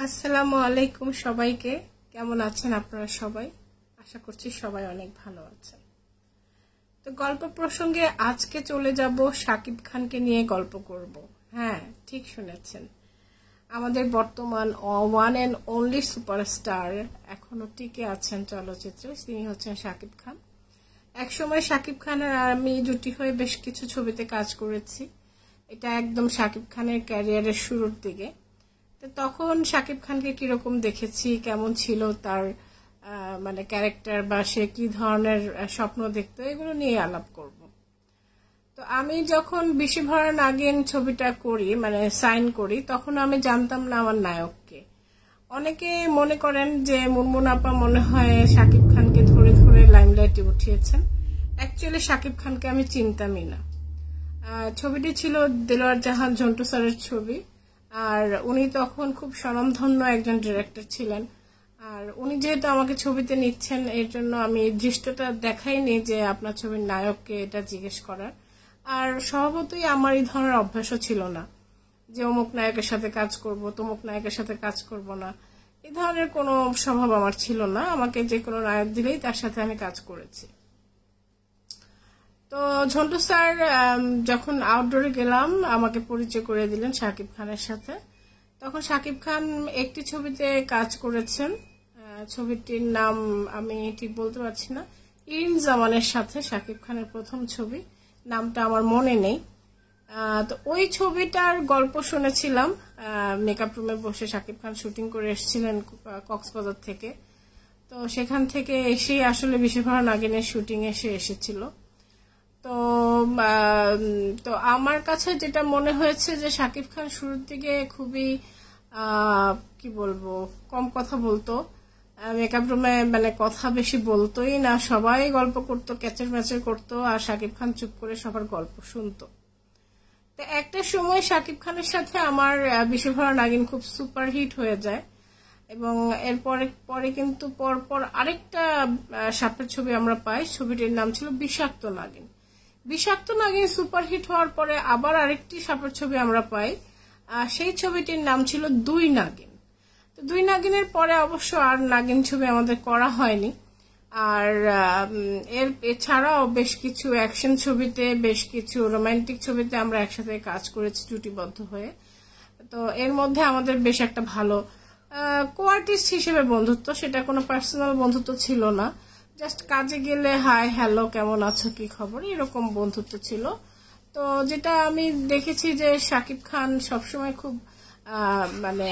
আসসালামু আলাইকুম সবাইকে। কেমন আছেন আপনারা সবাই? আশা করছি সবাই অনেক ভালো আছেন। তো গল্প প্রসঙ্গে আজকে চলে যাব শাকিব খানকে নিয়ে গল্প করব। হ্যাঁ, ঠিক শুনেছেন, আমাদের বর্তমান ওয়ান অ্যান্ড অনলি সুপারস্টার এখনো টিকে আছেন চলচ্চিত্রে, তিনি হচ্ছেন শাকিব খান। একসময় শাকিব খান আর আমি জুটি হয়ে বেশ কিছু ছবিতে কাজ করেছি। এটা একদম শাকিব খানের ক্যারিয়ারের শুরুর দিকে। তখন শাকিব খানকে কিরকম দেখেছি, কেমন ছিল তার মানে ক্যারেক্টার, বা সে কি ধরনের স্বপ্ন দেখতো, এগুলো নিয়ে আলাপ করব। তো আমি যখন বিশে ভরা নাগিন ছবিটা করি, মানে সাইন করি, তখন আমি জানতাম না আমার নায়ককে। অনেকে মনে করেন যে মুনমুন আপা মনে হয় শাকিব খানকে ধরে ধরে লাইমলাইটে উঠিয়েছেন। অ্যাকচুয়ালি শাকিব খানকে আমি চিনতামই না। ছবিটি ছিল দেলোয়ার জাহান ঝন্টু স্যারের ছবি, আর উনি তখন খুব স্বনামধন্য একজন ডিরেক্টর ছিলেন। আর উনি যেহেতু আমাকে ছবিতে নিচ্ছেন, এর জন্য আমি এই দৃশ্যটা দেখাইনি যে আপনার ছবির নায়ককে, এটা জিজ্ঞেস করার। আর স্বভাবতই আমার এই ধরনের অভ্যাসও ছিল না যে অমুক নায়কের সাথে কাজ করব, তমুক নায়কের সাথে কাজ করব না। এই ধরনের কোনো স্বভাব আমার ছিল না। আমাকে যে কোনো নায়ক দিলেই তার সাথে আমি কাজ করেছি। তো ঝন্টু স্যার যখন আউটডোরে গেলাম, আমাকে পরিচয় করে দিলেন শাকিব খানের সাথে। তখন শাকিব খান একটি ছবিতে কাজ করেছেন, ছবিটির নাম আমি ঠিক বলতে পারছি না। ইরিন জামানের সাথে শাকিব খানের প্রথম ছবি, নামটা আমার মনে নেই। তো ওই ছবিটার গল্প শুনেছিলাম মেকআপ রুমে বসে। শাকিব খান শুটিং করে এসেছিলেন কক্সবাজার থেকে। তো সেখান থেকে এসেই আসলে বিশে ভরা নাগিনের শুটিং এসেছিল। তো তো আমার কাছে যেটা মনে হয়েছে যে শাকিব খান শুরুর দিকে খুবই কি বলবো, কম কথা বলতো। মেকআপ রুমে মানে কথা বেশি বলতোই না, সবাই গল্প করতো, ক্যাচের ম্যাচের করতো, আর শাকিব খান চুপ করে সবার গল্প শুনতো। তো একটা সময় শাকিব খানের সাথে আমার বিশে ভরা নাগিন খুব সুপারহিট হয়ে যায়, এবং এরপরে পরে কিন্তু পরপর আরেকটা সাপের ছবি আমরা পাই। ছবিটির নাম ছিল বিষাক্ত নাগিন। বিষাক্ত নাগিন সুপারহিট হওয়ার পরে আবার আরেকটি সাপের ছবি আমরা পাই, সেই ছবিটির নাম ছিল দুই নাগিন। তো দুই নাগিনের পরে অবশ্য আর নাগিন ছবি আমাদের করা হয়নি। আর এছাড়াও বেশ কিছু অ্যাকশন ছবিতে, বেশ কিছু রোমান্টিক ছবিতে আমরা একসাথে কাজ করেছি জুটিবদ্ধ হয়ে। তো এর মধ্যে আমাদের বেশ একটা ভালো কো-আর্টিস্ট হিসেবে বন্ধুত্ব, সেটা কোনো পার্সোনাল বন্ধুত্ব ছিল না, জাস্ট কাজে গেলে হাই হ্যালো কেমন আছো কি খবর, এরকম বন্ধুত্ব ছিল। তো যেটা আমি দেখেছি যে শাকিব খান সবসময় খুব মানে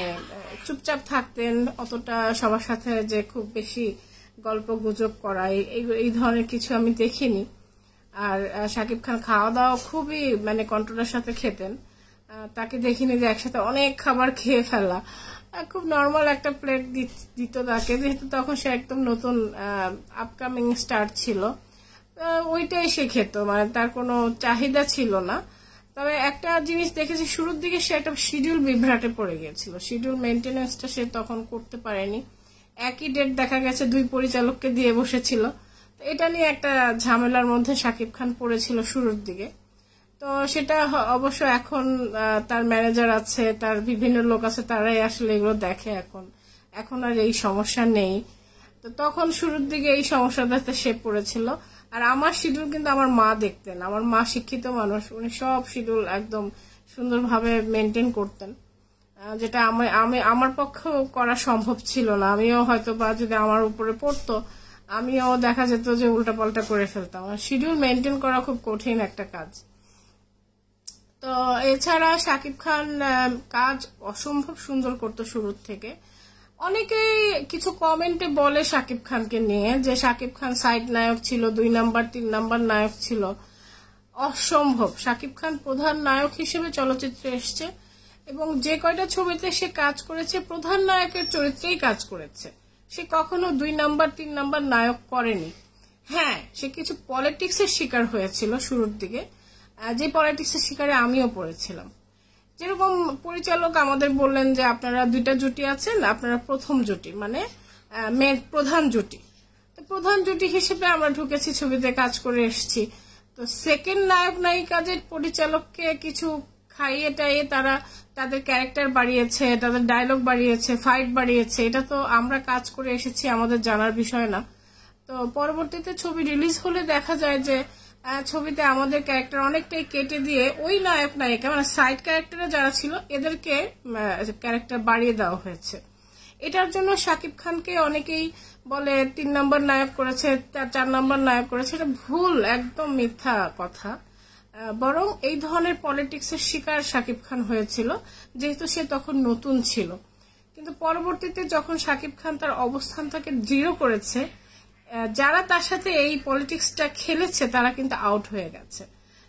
চুপচাপ থাকতেন, অতটা সবার সাথে যে খুব বেশি গল্প গুজব করা এই ধরনের কিছু আমি দেখিনি। আর শাকিব খান খাওয়া দাওয়া খুবই মানে কন্ট্রোলের সাথে খেতেন। তাকে দেখিনি যে একসাথে অনেক খাবার খেয়ে ফেলা। খুব নর্মাল একটা প্লেট দিত তাকে, যেহেতু তখন সে একদম নতুন আপকামিং স্টার ছিল, ওইটাই সে খেত, মানে তার কোনো চাহিদা ছিল না। তবে একটা জিনিস দেখেছি, শুরুর দিকে সে একটা শিডিউল বিভ্রাটে পড়ে গিয়েছিল, শিডিউল মেনটেন্যান্সটা সে তখন করতে পারেনি। একই ডেট দেখা গেছে দুই পরিচালককে দিয়ে বসেছিল। তো এটা নিয়ে একটা ঝামেলার মধ্যে শাকিব খান পড়েছিল শুরুর দিকে। তো সেটা অবশ্য এখন তার ম্যানেজার আছে, তার বিভিন্ন লোক আছে, তারাই আসলে এগুলো দেখে। এখন আর এই সমস্যা নেই। তো তখন শুরুর দিকে এই সমস্যাটাতে সে পড়েছিল। আর আমার শিডিউল কিন্তু আমার মা দেখতেন, আমার মা শিক্ষিত মানুষ, উনি সব শিডিউল একদম সুন্দরভাবে মেনটেন করতেন, যেটা আমার পক্ষেও করা সম্ভব ছিল না। আমিও হয়তো বা যদি আমার উপরে পড়তো, আমিও দেখা যেত যে উল্টাপাল্টা করে ফেলতাম। শিডিউল মেনটেন করা খুব কঠিন একটা কাজ। তো এছাড়া শাকিব খান কাজ অসম্ভব সুন্দর করতো শুরুর থেকে। অনেকেই কিছু কমেন্টে বলে শাকিব খানকে নিয়ে যে শাকিব খান সাইড নায়ক ছিল, 2 নাম্বার 3 নাম্বার নায়ক ছিল। অসম্ভব। শাকিব খান প্রধান নায়ক হিসেবে চলচ্চিত্রে এসছে, এবং যে কয়টা ছবিতে সে কাজ করেছে প্রধান নায়কের চরিত্রেই কাজ করেছে। সে কখনো 2 নাম্বার 3 নাম্বার নায়ক করেনি। হ্যাঁ, সে কিছু পলিটিক্সের শিকার হয়েছিল শুরুর দিকে, যে পলিটিক্সের শিকারে আমিও পড়েছিলাম। যেরকম পরিচালক আমাদের বললেন যে আপনারা 2টা জুটি আছেন, আপনারা প্রথম জুটি, মানে প্রধান জুটি। তো প্রধান জুটি হিসেবে আমরা ঢুকেছি, ছবিতে কাজ করে এসেছি। তো সেকেন্ড নায়ক নায়িকা যে পরিচালককে কিছু খাইয়ে টাইয়ে তারা তাদের ক্যারেক্টার বাড়িয়েছে, তাদের ডায়লগ বাড়িয়েছে, ফাইট বাড়িয়েছে, এটা তো আমরা কাজ করে এসেছি, আমাদের জানার বিষয় না। তো পরবর্তীতে ছবি রিলিজ হলে দেখা যায় যে ছবিতে আমাদের ক্যারেক্টার অনেকটাই কেটে দিয়ে ওই নায়ক নায়িকা মানে সাইড ক্যারেক্টারে যারা ছিল এদেরকে ক্যারেক্টার বাড়িয়ে দেওয়া হয়েছে। এটার জন্য শাকিব খানকে অনেকেই বলে 3 নম্বর নায়ক করেছে, 4 নম্বর নায়ক করেছে। এটা ভুল, একদম মিথ্যা কথা। বরং এই ধরনের পলিটিক্সের শিকার শাকিব খান হয়েছিল যেহেতু সে তখন নতুন ছিল। কিন্তু পরবর্তীতে যখন শাকিব খান তার অবস্থানটাকে দৃঢ় করেছে, যারা তার সাথে এই পলিটিক্সটা খেলেছে তারা কিন্তু আউট হয়ে গেছে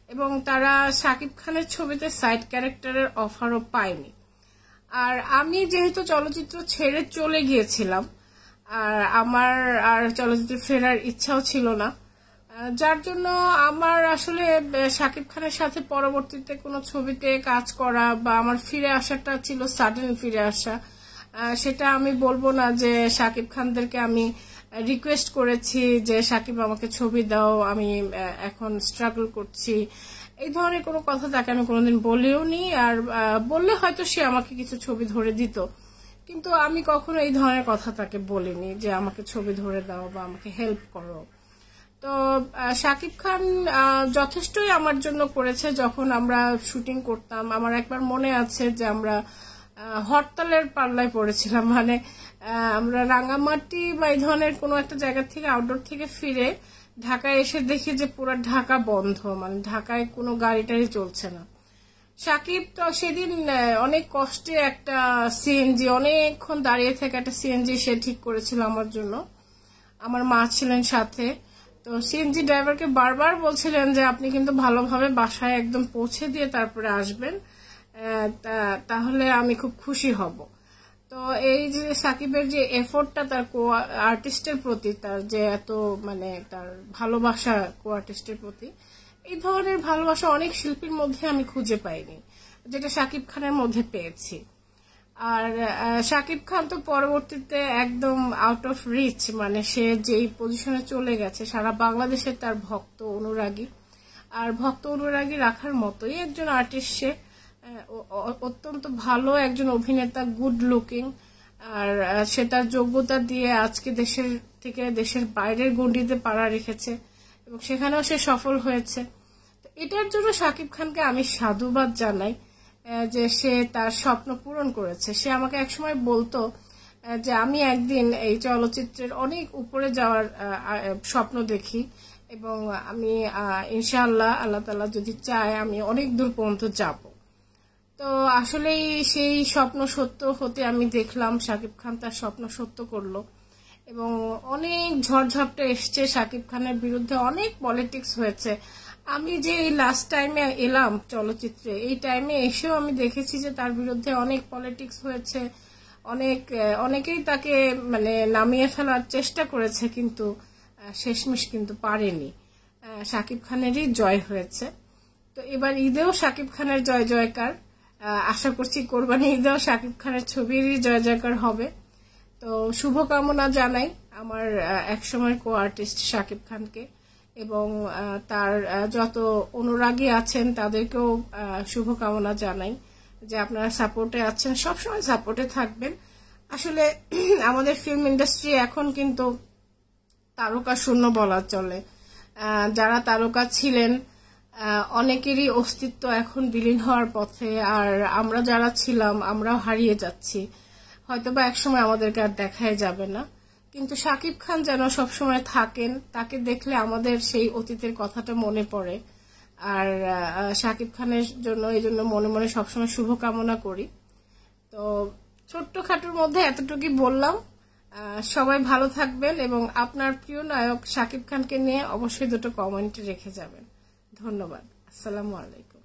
এবং তারা শাকিব খানের ছবিতে সাইড ক্যারেক্টারের অফারও পায়নি। আর আমি যেহেতু চলচ্চিত্র ছেড়ে চলে গিয়েছিলাম আর আমার আর চলচ্চিত্রে ফেরার ইচ্ছাও ছিল না, যার জন্য আমার আসলে শাকিব খানের সাথে পরবর্তীতে কোনো ছবিতে কাজ করা বা আমার ফিরে আসাটা ছিল সাডেন ফিরে আসা। সেটা আমি বলবো না যে শাকিব খানদেরকে আমি রিকোয়েস্ট করেছি যে শাকিব আমাকে ছবি দাও, আমি এখন স্ট্রাগল করছি, এই ধরনের কোনো কথা তাকে আমি কোনোদিন বলেও নি। আর বললে হয়তো সে আমাকে কিছু ছবি ধরে দিত, কিন্তু আমি কখনো এই ধরনের কথা তাকে বলিনি যে আমাকে ছবি ধরে দাও বা আমাকে হেল্প করো। তো শাকিব খান যথেষ্টই আমার জন্য করেছে। যখন আমরা শুটিং করতাম, আমার একবার মনে আছে যে আমরা হরতালের পাল্লায় পড়েছিলাম, মানে আমরা রাঙামাটি বা এই ধরনের কোনো একটা জায়গা থেকে আউটডোর থেকে ফিরে ঢাকায় এসে দেখি যে পুরো ঢাকা বন্ধ, মানে ঢাকায় কোনো গাড়ি টাড়ি চলছে না। শাকিব তো সেদিন অনেক কষ্টে একটা সিএনজি, অনেকক্ষণ দাঁড়িয়ে থেকে একটা সিএনজি সে ঠিক করেছিল আমার জন্য। আমার মা ছিলেন সাথে, তো সিএনজি ড্রাইভারকে বারবার বলছিলেন যে আপনি কিন্তু ভালোভাবে বাসায় একদম পৌঁছে দিয়ে তারপরে আসবেন, তাহলে আমি খুব খুশি হব। তো এই যে সাকিবের যে এফোর্টটা তার কো আর্টিস্টের প্রতি, তার যে এত মানে তার ভালোবাসা কো আর্টিস্টের প্রতি, এই ধরনের ভালোবাসা অনেক শিল্পীর মধ্যে আমি খুঁজে পাইনি, যেটা শাকিব খানের মধ্যে পেয়েছি। আর শাকিব খান তো পরবর্তীতে একদম আউট অফ রিচ, মানে সে যেই পজিশনে চলে গেছে, সারা বাংলাদেশে তার ভক্ত অনুরাগী, আর ভক্ত অনুরাগী রাখার মতোই একজন আর্টিস্ট সে। অত্যন্ত ভালো একজন অভিনেতা, গুড লুকিং, আর সে তার যোগ্যতা দিয়ে আজকে দেশের থেকে দেশের বাইরের গণ্ডিতে পাড়া রেখেছে এবং সেখানেও সে সফল হয়েছে। তো এটার জন্য শাকিব খানকে আমি সাধুবাদ জানাই যে সে তার স্বপ্ন পূরণ করেছে। সে আমাকে একসময় বলতো যে আমি একদিন এই চলচ্চিত্রের অনেক উপরে যাওয়ার স্বপ্ন দেখি এবং আমি ইনশাআল্লাহ আল্লাহ তাআলা যদি চায় আমি অনেক দূর পর্যন্ত যাব। তো আসলেই সেই স্বপ্ন সত্য হতে আমি দেখলাম শাকিব খান তার স্বপ্ন সত্য করলো এবং অনেক ঝড়ঝাপটা এসছে শাকিব খানের বিরুদ্ধে, অনেক পলিটিক্স হয়েছে। আমি যে এই লাস্ট টাইমে এলাম চলচ্চিত্রে, এই টাইমে এসেও আমি দেখেছি যে তার বিরুদ্ধে অনেক পলিটিক্স হয়েছে, অনেকেই তাকে মানে নামিয়ে ফেলার চেষ্টা করেছে, কিন্তু শেষমেশ কিন্তু পারেনি। শাকিব খানেরই জয় হয়েছে। তো এবার ঈদেও শাকিব খানের জয় জয়কার, আশা করছি কোরবানি ঈদেও শাকিব খানের ছবিরই জয় জয়কার হবে। তো শুভকামনা জানাই আমার একসময়ের কো আর্টিস্ট শাকিব খানকে এবং তার যত অনুরাগী আছেন তাদেরকেও শুভকামনা জানাই যে আপনারা সাপোর্টে আছেন, সবসময় সাপোর্টে থাকবেন। আসলে আমাদের ফিল্ম ইন্ডাস্ট্রি এখন কিন্তু তারকা শূন্য বলা চলে। যারা তারকা ছিলেন অনেকেরই অস্তিত্ব এখন বিলীন হওয়ার পথে, আর আমরা যারা ছিলাম আমরাও হারিয়ে যাচ্ছি, হয়তোবা একসময় আমাদেরকে আর দেখাই যাবে না। কিন্তু শাকিব খান যেন সবসময় থাকেন, তাকে দেখলে আমাদের সেই অতীতের কথাটা মনে পড়ে। আর শাকিব খানের জন্য এই জন্য মনে মনে সবসময় শুভকামনা করি। তো ছোট্টখাটোর মধ্যে এতটুকুই বললাম। সবাই ভালো থাকবেন এবং আপনার প্রিয় নায়ক শাকিব খানকে নিয়ে অবশ্যই দুটো কমেন্ট রেখে যাবেন। ধন্যবাদ। আসসালামু আলাইকুম।